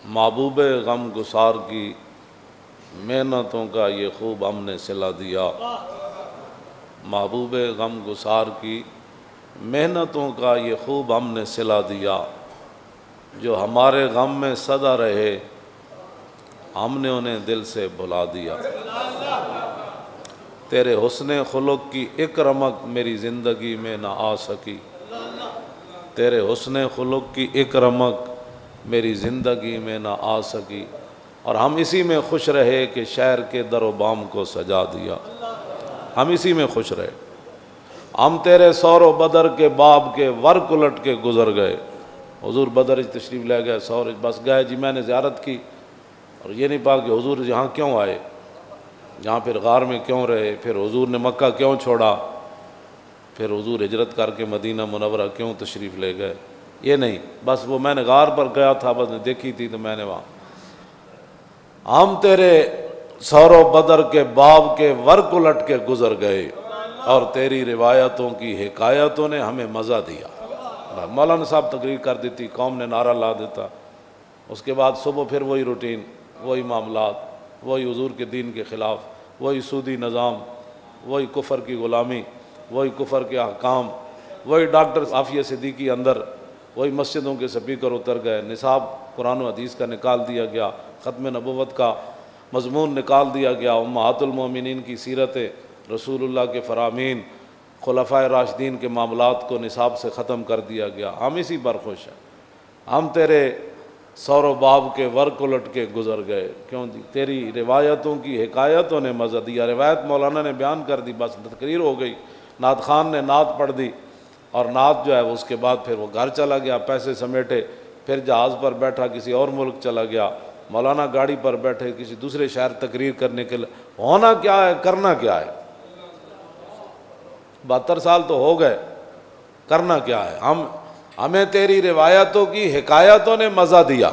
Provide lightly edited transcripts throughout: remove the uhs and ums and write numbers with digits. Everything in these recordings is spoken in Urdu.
محبوب غم گسار کی محنتوں کا یہ خوب ہم نے صلہ دیا، محبوب غم گسار کی محنتوں کا یہ خوب ہم نے صلہ دیا، جو ہمارے غم میں سدا رہے ہم نے انہیں دل سے بھلا دیا۔ تیرے حسن خلق کی ایک رمق میری زندگی میں نہ آ سکی، تیرے حسن خلق کی ایک رمق میری زندگی میں نہ آ سکی، اور ہم اسی میں خوش رہے کہ شہر کے در و بام کو سجا دیا، ہم اسی میں خوش رہے۔ ہم تیرے سور و بدر کے باب کے ورق الٹ کے گزر گئے، حضور بدر تشریف لے گئے، سور بس گئے جی، میں نے زیارت کی اور یہ نہیں پا کہ حضور یہاں کیوں آئے، یہاں پھر غار میں کیوں رہے، پھر حضور نے مکہ کیوں چھوڑا، پھر حضور ہجرت کر کے مدینہ منورہ کیوں تشریف لے گئے، یہ نہیں، بس وہ میں نے غار پر گیا تھا، بس دیکھی تھی تو میں نے وہاں۔ ہم تیرے سور و بدر کے باب کے ورق الٹ کے گزر گئے اور تیری روایتوں کی حکایتوں نے ہمیں مزہ دیا۔ مولانا صاحب تقریر کر دیتی، قوم نے نعرہ لا دیتا، اس کے بعد صبح پھر وہی روٹین، وہی معاملات، وہی حضور کے دین کے خلاف، وہی سودی نظام، وہی کفر کی غلامی، وہی کفر کے احکام، وہی ڈاکٹر عافیہ صدیقی اندر، وہی مسجدوں کے سپیکر اتر گئے، نصاب قرآن و حدیث کا نکال دیا گیا، ختم نبوت کا مضمون نکال دیا گیا، امہات المومنین کی سیرت رسول اللہ کے فرامین، خلفائے راشدین کے معاملات کو نصاب سے ختم کر دیا گیا۔ ہم اسی پر خوش ہیں، ہم تیرے سور و باب کے ورق الٹ کے گزر گئے، کیوں دی تیری روایتوں کی حکایتوں نے مزہ دیا۔ روایت مولانا نے بیان کر دی، بس تقریر ہو گئی، نعت خان نے نعت پڑھ دی، اور نعت جو ہے اس کے بعد پھر وہ گھر چلا گیا، پیسے سمیٹے، پھر جہاز پر بیٹھا کسی اور ملک چلا گیا، مولانا گاڑی پر بیٹھے کسی دوسرے شہر تقریر کرنے کے لیے۔ ہونا کیا ہے، کرنا کیا ہے، 72 سال تو ہو گئے، کرنا کیا ہے؟ ہمیں تیری روایتوں کی حکایتوں نے مزہ دیا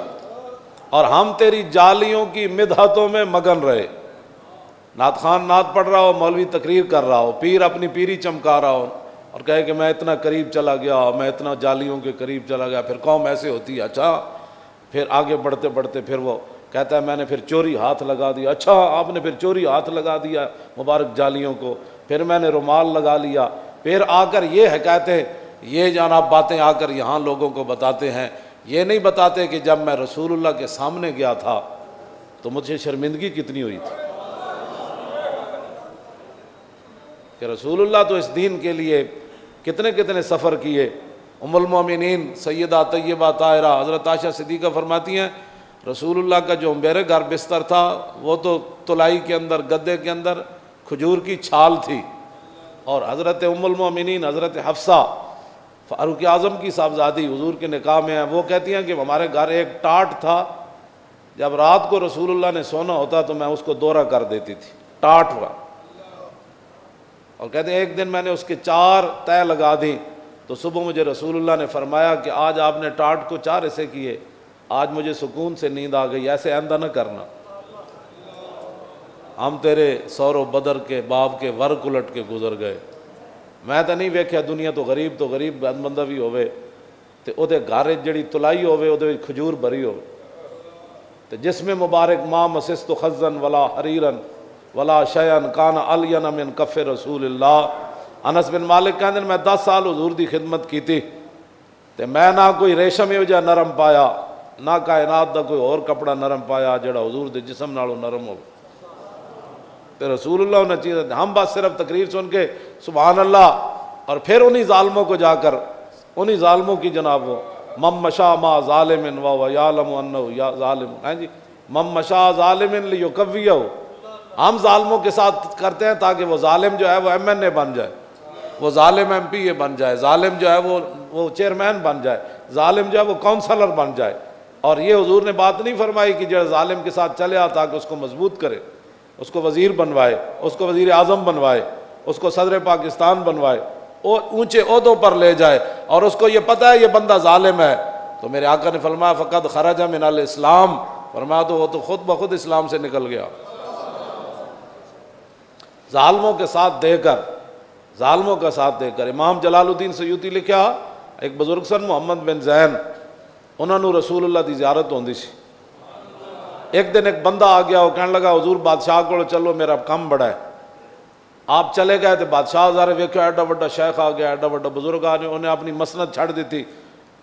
اور ہم تیری جالیوں کی مدحتوں میں مگن رہے۔ نعت خان نعت پڑھ رہا ہو، مولوی تقریر کر رہا ہو، پیر اپنی پیری چمکا رہا ہو اور کہے کہ میں اتنا قریب چلا گیا، میں اتنا جالیوں کے قریب چلا گیا، پھر قوم ایسے ہوتی ہے، اچھا، پھر آگے بڑھتے بڑھتے پھر وہ کہتا ہے میں نے پھر چوری ہاتھ لگا دیا، اچھا آپ نے پھر چوری ہاتھ لگا دیا مبارک جالیوں کو، پھر میں نے رومال لگا لیا، پھر آ کر یہ حکایتیں، یہ جناب باتیں آ کر یہاں لوگوں کو بتاتے ہیں۔ یہ نہیں بتاتے کہ جب میں رسول اللہ کے سامنے گیا تھا تو مجھے شرمندگی کتنی ہوئی تھی، کہ رسول اللہ تو اس دین کے لیے کتنے کتنے سفر کیے۔ ام المومنین سیدہ طیبہ طاہرہ حضرت عائشہ صدیقہ فرماتی ہیں رسول اللہ کا جو میرے گھر بستر تھا وہ تو تلائی کے اندر، گدے کے اندر کھجور کی چھال تھی، اور حضرت ام المومنین حضرت حفصہ فاروق اعظم کی صاحبزادی حضور کے نکاح میں ہیں، وہ کہتی ہیں کہ ہمارے گھر ایک ٹاٹ تھا، جب رات کو رسول اللہ نے سونا ہوتا تو میں اس کو دورہ کر دیتی تھی، ٹاٹ ہوا، اور کہتے ہیں ایک دن میں نے اس کے 4 تہ لگا دی تو صبح مجھے رسول اللہ نے فرمایا کہ آج آپ نے ٹاٹ کو 4 حصے کیے، آج مجھے سکون سے نیند آ گئی، ایسے آئندہ نہ کرنا۔ ہم تیرے سور و بدر کے باب کے ورق الٹ کے گزر گئے۔ میں تو نہیں ویکھیا دنیا تو غریب بندہ بھی ہوئے تے او دے گھر جڑی تلائی ہوئے او دے کھجور بھری ہوئے تے جس میں مبارک ما مسست خزن ولا حریرن ولا شیئن کان الین من کف رسول اللہ۔ انس بن مالک کہندے میں 10 سال حضور دی خدمت کیتی تے میں نہ کوئی ریشم یو جا نرم پایا، نہ کائنات دا کوئی اور کپڑا نرم پایا جڑا حضور دے جسم نالوں نرم ہو تے رسول اللہ نے چیز۔ ہم بس صرف تقریر سن کے سبحان اللہ، اور پھر انہی ظالموں کو جا کر انہی ظالموں کی جناب وہ مم مشا ما ظالم و یعلم انہ یا ظالم، ہیں جی، مم مشا ظالم لیکویہ، ہم ظالموں کے ساتھ کرتے ہیں تاکہ وہ ظالم جو ہے وہ MNA بن جائے، وہ ظالم MPA بن جائے، ظالم جو ہے وہ چیئرمین بن جائے، ظالم جو ہے وہ کونسلر بن جائے۔ اور یہ حضور نے بات نہیں فرمائی کہ جو ظالم کے ساتھ چلے آ تاکہ اس کو مضبوط کرے، اس کو وزیر بنوائے، اس کو وزیر اعظم بنوائے، اس کو صدر پاکستان بنوائے، اور اونچے عہدوں پر لے جائے، اور اس کو یہ پتہ ہے یہ بندہ ظالم ہے تو میرے آقا نے فرمایا فقد خرج من الاسلام، فرمایا تو وہ تو خود بخود اسلام سے نکل گیا۔ ظالموں کے ساتھ دے کر، ظالموں کا ساتھ دے کر، امام جلال الدین سیوطی لکھا ایک بزرگ سن محمد بن زین، انہوں نے رسول اللہ دی زیارت ہوندی سی، ایک دن ایک بندہ آ گیا، وہ کہنے لگا حضور بادشاہ کو چلو میرا کم بڑا ہے. آپ چلے گئے تو بادشاہ ظاہر ویکھو ایڈا بڑا شیخ آ گیا، ایڈا بڑا بزرگ آ گیا، انہیں اپنی مسند چھڑ دیتی.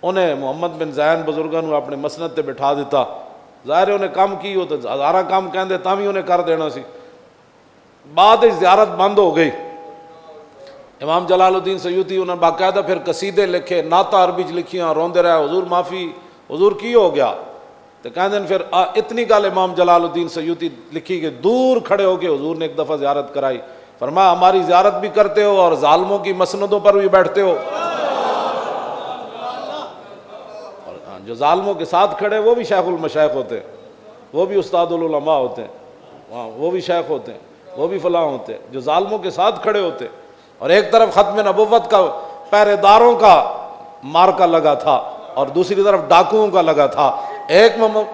انہیں محمد بن زین بزرگاں نو اپنے مسند تے بٹھا دیتا. ظاہر ہے انہیں کام کی، وہ تو ہزارہ کام کہندے تاں بھی انہیں کر دینا سی. بعد زیارت بند ہو گئی. امام جلال الدین سیوطی انہوں نے باقاعدہ پھر قصیدے لکھے، نعتاں عربی چ لکھیاں، روندے رہے حضور معافی، حضور کی ہو گیا. تو کہندے پھر اتنی گل امام جلال الدین سیوطی لکھی کہ دور کھڑے ہو کے حضور نے ایک دفعہ زیارت کرائی. فرمایا ہماری زیارت بھی کرتے ہو اور ظالموں کی مسندوں پر بھی بیٹھتے ہو. اور جو ظالموں کے ساتھ کھڑے وہ بھی شیخ المشائخ ہوتے ہیں، وہ بھی استاد العلماء ہوتے ہیں، وہ بھی شیخ ہوتے ہیں، وہ بھی فلاں ہوتے ہیں. جو ظالموں کے ساتھ کھڑے ہوتے ہیں. اور ایک طرف ختم نبوت کا پہرے داروں کا مارکا لگا تھا اور دوسری طرف ڈاکوؤں کا لگا تھا. ایک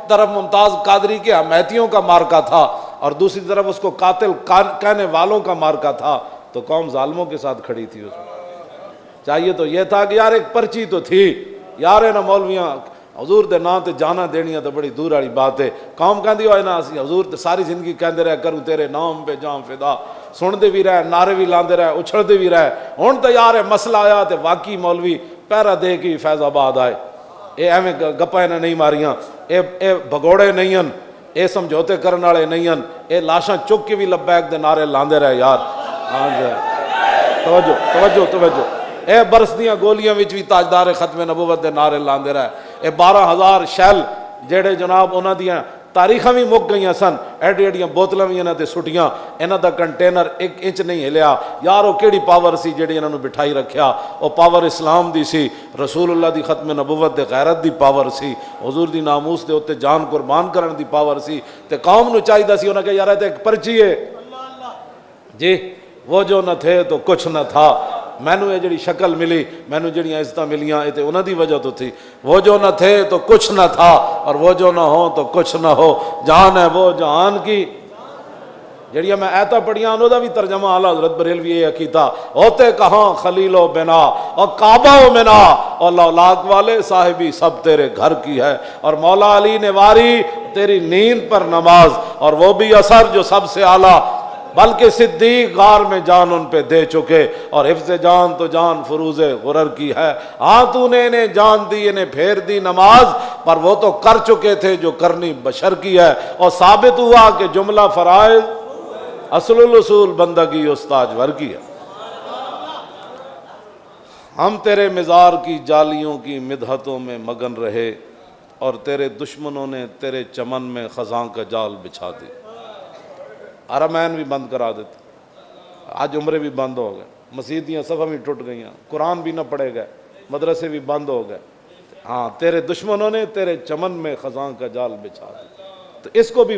طرف ممتاز قادری کے حمایتیوں کا مارکا تھا اور دوسری طرف اس کو قاتل کہنے والوں کا مارکا تھا. تو قوم ظالموں کے ساتھ کھڑی تھی. اس میں چاہیے تو یہ تھا کہ یار ایک پرچی تو تھی یار، نہ مولویاں حضور دے نام تے جانا دینیاں تو بڑی دور والی بات ہے. قوم کہندی ہوئے نا اسی حضور تے ساری زندگی کہندے رہے کروں تیرے نام پہ جان فدا، سن دے بھی رہے، نعرے بھی لاندے رہے، اچھل دے بھی رہے. ہن تے یار مسئلہ آیا تے واقعی مولوی پہرا دے کے فیض آباد آئے. اے ایویں گپاں نے نہیں ماریاں، اے بھگوڑے نہیں ہن، اے سمجھوتے کرن والے نہیں ہن، اے لاشاں چک کے بھی لبیک دے نعرے لاندے رہے یار. ہاں جی توجہ توجہ توجہ. اے برسدیاں گولیاں وچ بھی تاجدار ختم نبوت دے نعرے لاندے رہے. اے 12,000 شیل جڑے جناب انہاں دیاں تاریخاں بھی مک گئیاں سن، ایڈی ایڈیاں بوتلاں بھی انہاں تے سٹیاں، انہاں دا کنٹینر 1 انچ نہیں ہلیا. یار وہ کیڑی پاور سی جڑی انہاں نو بٹھائی رکھیا؟ وہ پاور اسلام دی سی، رسول اللہ دی ختم نبوت دے غیرت دی پاور سی، حضور دی ناموس دے اوتے جان قربان کرن دی پاور سی. تے قوم نو چاہیدا سی انہاں کہ یار تے ایک پرچی ہے جی، وہ جو نہ تھے تو کچھ نہ تھا. مینو یہ جڑی شکل ملی، مینو جڑیاں عزتاں ملیاں، یہ تے انہاں دی وجہ تو تھی. وہ جو نہ تھے تو کچھ نہ تھا اور وہ جو نہ ہو تو کچھ نہ ہو. جان ہے وہ جہان کی. جڑیاں میں آیتاں پڑھیاں انہوں دا بھی ترجمہ اعلیٰ حضرت بریلوی یہ کیتا، ہوتے کہاں خلیل و بنا اور کعبہ و منا اور لولاک والے صاحبی سب تیرے گھر کی ہے. اور مولا علی نے واری تیری نیند پر نماز، اور وہ بھی اثر جو سب سے اعلیٰ، بلکہ صدیق غار میں جان ان پہ دے چکے. اور حفظ جان تو جان فروز غرر کی ہے. ہاں تو نے انہیں جان دی، انہیں پھیر دی نماز، پر وہ تو کر چکے تھے جو کرنی بشر کی ہے. اور ثابت ہوا کہ جملہ فرائض اصل الاصول بندگی استاج ور کی ہے. ہم تیرے مزار کی جالیوں کی مدحتوں میں مگن رہے اور تیرے دشمنوں نے تیرے چمن میں خزاں کا جال بچھا دی. حرمین بھی بند کرا دیتے، آج عمرے بھی بند ہو گئے، مسیدیاں صفحہ بھی ٹوٹ گئیاں، قرآن بھی نہ پڑھے گئے، مدرسے بھی بند ہو گئے. ہاں تیرے دشمنوں نے تیرے چمن میں خزاں کا جال بچھا دی. تو اس کو بھی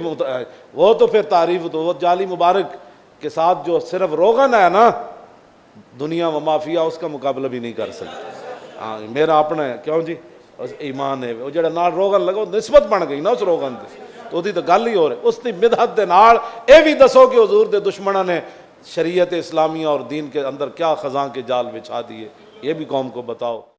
وہ تو پھر تعریف تو وہ جالی مبارک کے ساتھ جو صرف روغن ہے نا، دنیا و مافیا اس کا مقابلہ بھی نہیں کر سکتی. ہاں میرا اپنا ہے کیوں جی ایمان ہے، وہ جڑا نال روغن لگا نسبت بن گئی نا اس روغن سے، تو وہ تو گل ہی ہو رہی. اس کی مدحت دے نال اے بھی دسو کہ حضور دے دشمنوں نے شریعت اسلامیہ اور دین کے اندر کیا خزاں کے جال بچھا دیے، یہ بھی قوم کو بتاؤ.